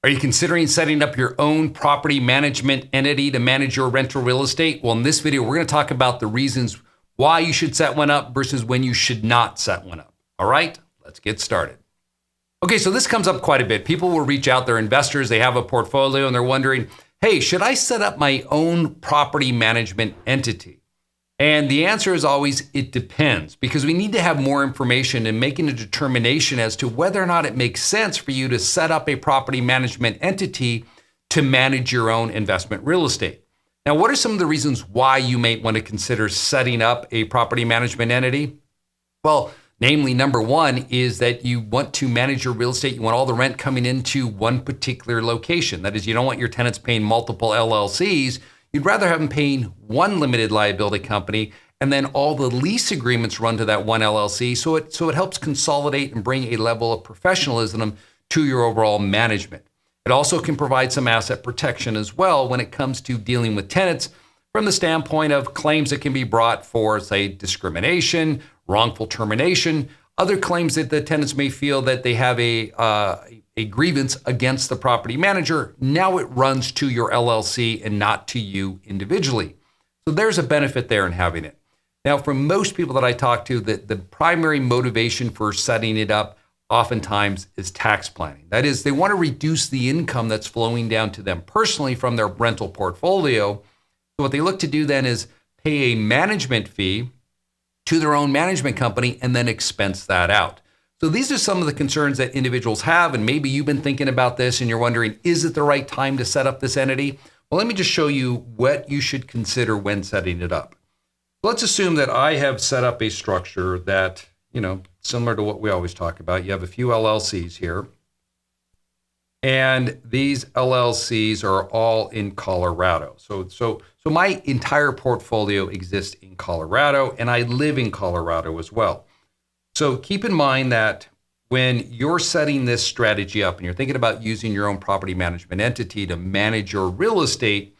Are you considering setting up your own property management entity to manage your rental real estate? Well, in this video, we're going to talk about the reasons why you should set one up versus when you should not set one up. All right, let's get started. Okay, so this comes up quite a bit. People will reach out, they're investors, they have a portfolio, and they're wondering, hey, should I set up my own property management entity? And the answer is always, it depends, because we need to have more information and making a determination as to whether or not it makes sense for you to set up a property management entity to manage your own investment real estate. Now, what are some of the reasons why you may want to consider setting up a property management entity? Well, namely, number one is that you want to manage your real estate. You want all the rent coming into one particular location. That is, you don't want your tenants paying multiple LLCs. You'd rather have them paying one limited liability company, and then all the lease agreements run to that one LLC. So it helps consolidate and bring a level of professionalism to your overall management. It also can provide some asset protection as well when it comes to dealing with tenants from the standpoint of claims that can be brought for, say, discrimination, wrongful termination, other claims that the tenants may feel that they have a grievance against the property manager. Now it runs to your LLC and not to you individually. So there's a benefit there in having it. Now, for most people that I talk to, the primary motivation for setting it up oftentimes is tax planning. That is, they want to reduce the income that's flowing down to them personally from their rental portfolio. So what they look to do then is pay a management fee to their own management company and then expense that out. So these are some of the concerns that individuals have, and maybe you've been thinking about this and you're wondering, is it the right time to set up this entity? Well, let me just show you what you should consider when setting it up. Let's assume that I have set up a structure that, similar to what we always talk about. You have a few LLCs here, and these LLCs are all in Colorado. So my entire portfolio exists in Colorado, and I live in Colorado as well. So keep in mind that when you're setting this strategy up and you're thinking about using your own property management entity to manage your real estate,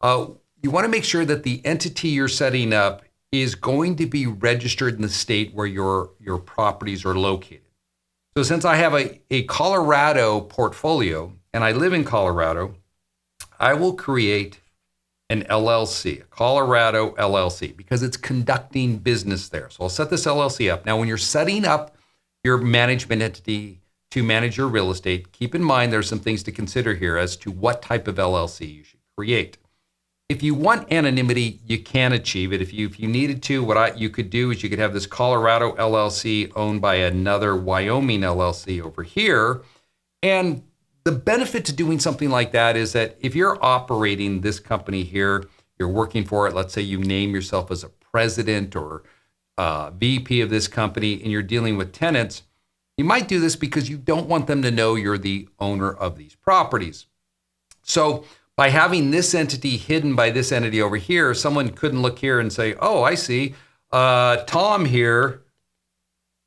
you want to make sure that the entity you're setting up is going to be registered in the state where your properties are located. So since I have a Colorado portfolio and I live in Colorado, I will create an LLC, a Colorado LLC, because it's conducting business there. So I'll set this LLC up. Now, when you're setting up your management entity to manage your real estate, keep in mind there's some things to consider here as to what type of LLC you should create. If you want anonymity, you can achieve it. If you needed to, what you could do is you could have this Colorado LLC owned by another Wyoming LLC over here. And the benefit to doing something like that is that if you're operating this company here, you're working for it, let's say you name yourself as a president or VP of this company, and you're dealing with tenants, you might do this because you don't want them to know you're the owner of these properties. So by having this entity hidden by this entity over here, someone couldn't look here and say, oh, I see, Tom here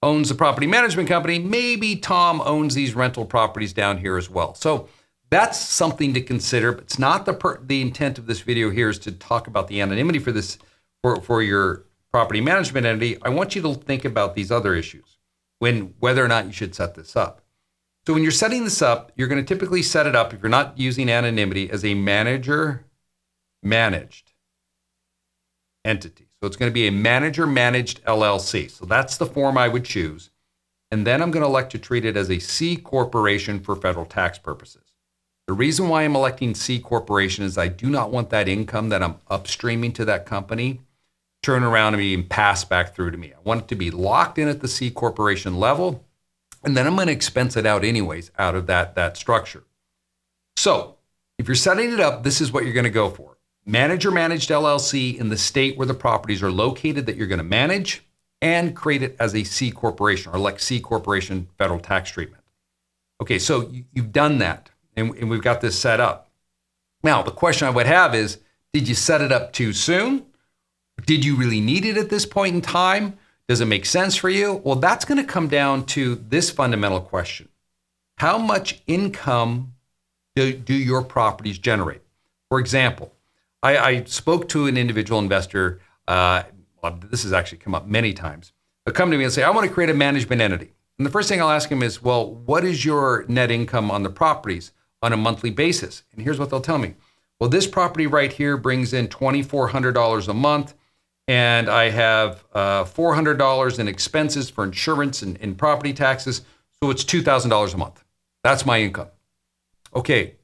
owns a property management company. Maybe Tom owns these rental properties down here as well. So that's something to consider, but it's not the intent of this video here is to talk about the anonymity for this, for your property management entity. I want you to think about these other issues whether or not you should set this up. So when you're setting this up, you're going to typically set it up, if you're not using anonymity, as a manager managed entity. So it's going to be a manager managed LLC. So that's the form I would choose. And then I'm going to elect to treat it as a C corporation for federal tax purposes. The reason why I'm electing C corporation is I do not want that income that I'm upstreaming to that company turn around and being passed back through to me. I want it to be locked in at the C corporation level, and then I'm going to expense it out anyways out of that structure. So if you're setting it up, this is what you're going to go for. Manager managed LLC in the state where the properties are located that you're going to manage, and create it as a C corporation or like C corporation federal tax treatment. Okay, so you've done that, and we've got this set up. Now, the question I would have is, did you set it up too soon? Did you really need it at this point in time? Does it make sense for you? Well, that's going to come down to this fundamental question. How much income do your properties generate? For example, I spoke to an individual investor. This has actually come up many times. They'll come to me and say, I want to create a management entity. And the first thing I'll ask him is, well, what is your net income on the properties? on a monthly basis. And here's what they'll tell me. Well, this property right here brings in $2,400 a month, and I have $400 in expenses for insurance and property taxes, so it's $2,000 a month. That's my income. Okay,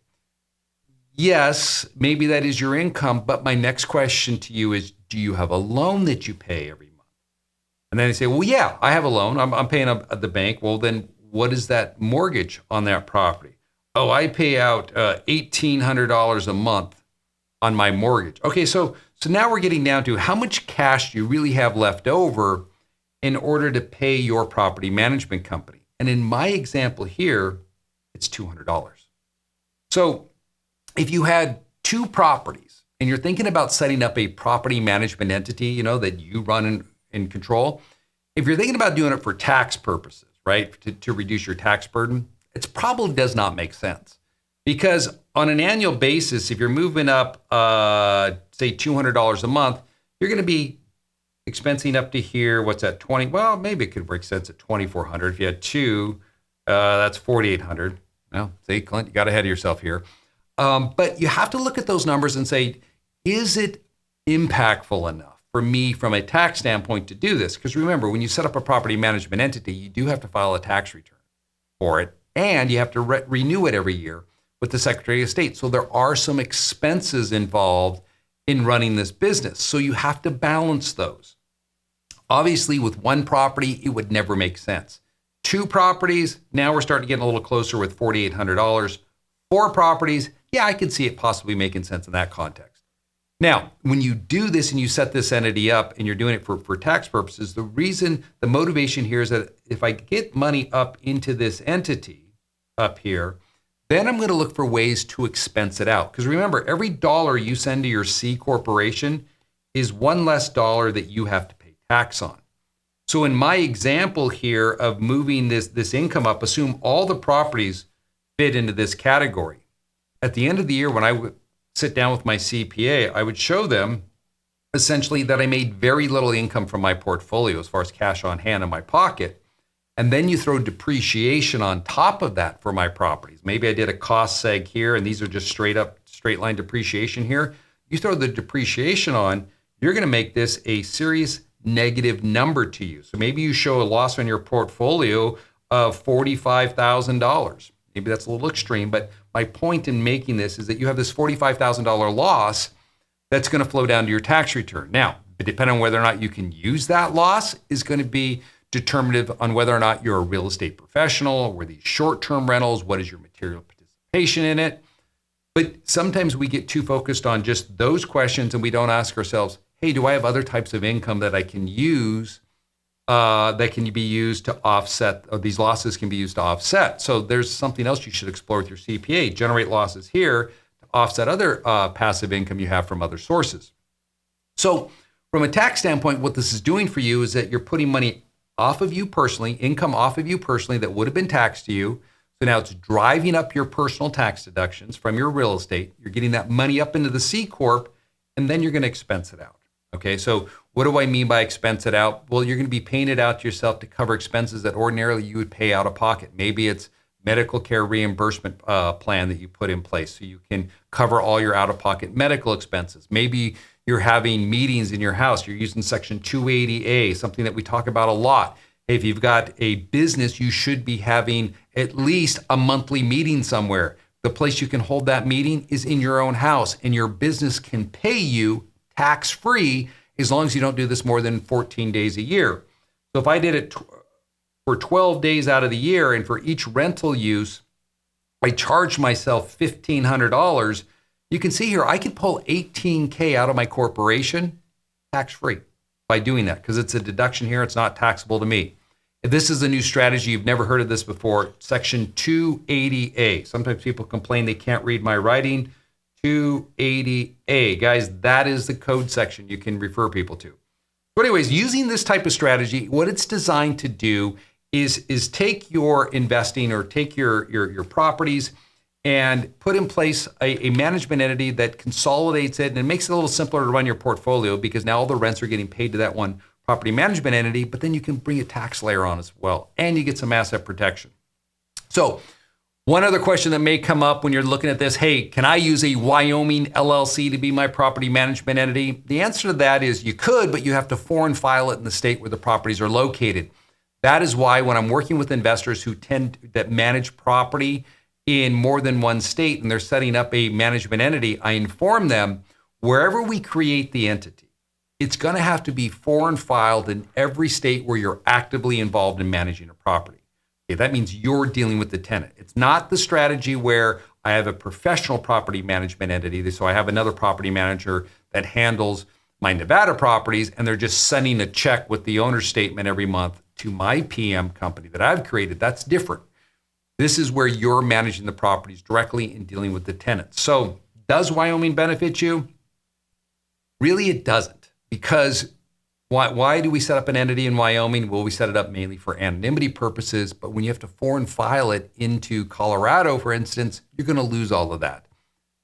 yes, maybe that is your income, but my next question to you is, do you have a loan that you pay every month? And then they say, well, yeah, I have a loan. I'm paying at the bank. Well, then what is that mortgage on that property? Oh, I pay out $1,800 a month on my mortgage. Okay, so now we're getting down to how much cash do you really have left over in order to pay your property management company? And in my example here, it's $200. So if you had two properties and you're thinking about setting up a property management entity, that you run and control, if you're thinking about doing it for tax purposes, right, to reduce your tax burden, it probably does not make sense. Because on an annual basis, if you're moving up, say $200 a month, you're going to be expensing up to here. What's that? 20? Well, maybe it could make sense at $2,400. If you had two, that's $4,800. Well, see, Clint, you got ahead of yourself here. But you have to look at those numbers and say, is it impactful enough for me from a tax standpoint to do this? Because remember, when you set up a property management entity, you do have to file a tax return for it, and you have to renew it every year with the Secretary of State. So there are some expenses involved in running this business. So you have to balance those. Obviously, with one property, it would never make sense. Two properties, now we're starting to get a little closer with $4,800. Four properties, yeah, I could see it possibly making sense in that context. Now, when you do this and you set this entity up and you're doing it for tax purposes, the motivation here is that if I get money up into this entity up here, then I'm going to look for ways to expense it out. Because remember, every dollar you send to your C corporation is one less dollar that you have to pay tax on. So in my example here of moving this income up, assume all the properties fit into this category. At the end of the year, when I would sit down with my CPA, I would show them essentially that I made very little income from my portfolio as far as cash on hand in my pocket. And then you throw depreciation on top of that for my properties. Maybe I did a cost seg here, and these are just straight line depreciation here. You throw the depreciation on, you're going to make this a serious negative number to you. So maybe you show a loss on your portfolio of $45,000. Maybe that's a little extreme, but my point in making this is that you have this $45,000 loss that's going to flow down to your tax return. Now, depending on whether or not you can use that loss is going to be determinative on whether or not you're a real estate professional, or these short-term rentals, what is your material participation in it. But sometimes we get too focused on just those questions and we don't ask ourselves, hey, do I have other types of income that I can use that can be used to offset, or these losses can be used to offset? So there's something else you should explore with your CPA. Generate losses here to offset other passive income you have from other sources. So from a tax standpoint, what this is doing for you is that you're putting money off of you personally, income off of you personally that would have been taxed to you. So now it's driving up your personal tax deductions from your real estate. You're getting that money up into the C Corp, and then you're going to expense it out. Okay, so what do I mean by expense it out? Well, you're going to be paying it out to yourself to cover expenses that ordinarily you would pay out of pocket. Maybe it's medical care reimbursement plan that you put in place so you can cover all your out-of-pocket medical expenses. Maybe you're having meetings in your house. You're using Section 280A, something that we talk about a lot. If you've got a business, you should be having at least a monthly meeting somewhere. The place you can hold that meeting is in your own house, and your business can pay you tax-free as long as you don't do this more than 14 days a year. So if I did it for 12 days out of the year, and for each rental use, I charge myself $1,500, you can see here, I could pull $18K out of my corporation tax-free by doing that, because it's a deduction here. It's not taxable to me. If this is a new strategy, you've never heard of this before, Section 280A. Sometimes people complain they can't read my writing. 280A. Guys, that is the code section you can refer people to. So anyways, using this type of strategy, what it's designed to do is take your investing, or take your properties, and put in place a management entity that consolidates it, and it makes it a little simpler to run your portfolio, because now all the rents are getting paid to that one property management entity, but then you can bring a tax layer on as well, and you get some asset protection. So One other question that may come up when you're looking at this, hey, can I use a Wyoming LLC to be my property management entity? The answer to that is you could, but you have to foreign file it in the state where the properties are located. That is why when I'm working with investors that manage property in more than one state and they're setting up a management entity, I inform them wherever we create the entity, it's going to have to be foreign filed in every state where you're actively involved in managing a property. Okay, that means you're dealing with the tenant. It's not the strategy where I have a professional property management entity. So I have another property manager that handles my Nevada properties, and they're just sending a check with the owner's statement every month to my PM company that I've created. That's different. This is where you're managing the properties directly and dealing with the tenants. So does Wyoming benefit you? Really, it doesn't. Because why do we set up an entity in Wyoming? Well, we set it up mainly for anonymity purposes, but when you have to foreign file it into Colorado, for instance, you're going to lose all of that.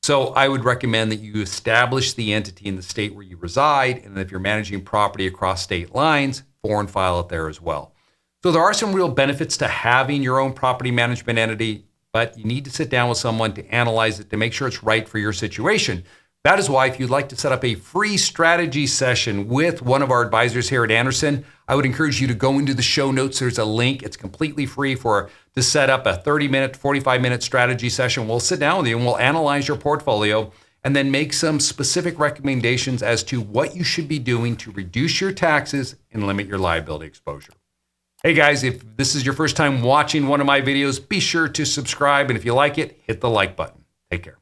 So I would recommend that you establish the entity in the state where you reside, and if you're managing property across state lines, foreign file it there as well. So there are some real benefits to having your own property management entity, but you need to sit down with someone to analyze it to make sure it's right for your situation. That is why if you'd like to set up a free strategy session with one of our advisors here at Anderson, I would encourage you to go into the show notes. There's a link. It's completely free to set up a 30-minute, 45-minute strategy session. We'll sit down with you and we'll analyze your portfolio and then make some specific recommendations as to what you should be doing to reduce your taxes and limit your liability exposure. Hey guys, if this is your first time watching one of my videos, be sure to subscribe. And if you like it, hit the like button. Take care.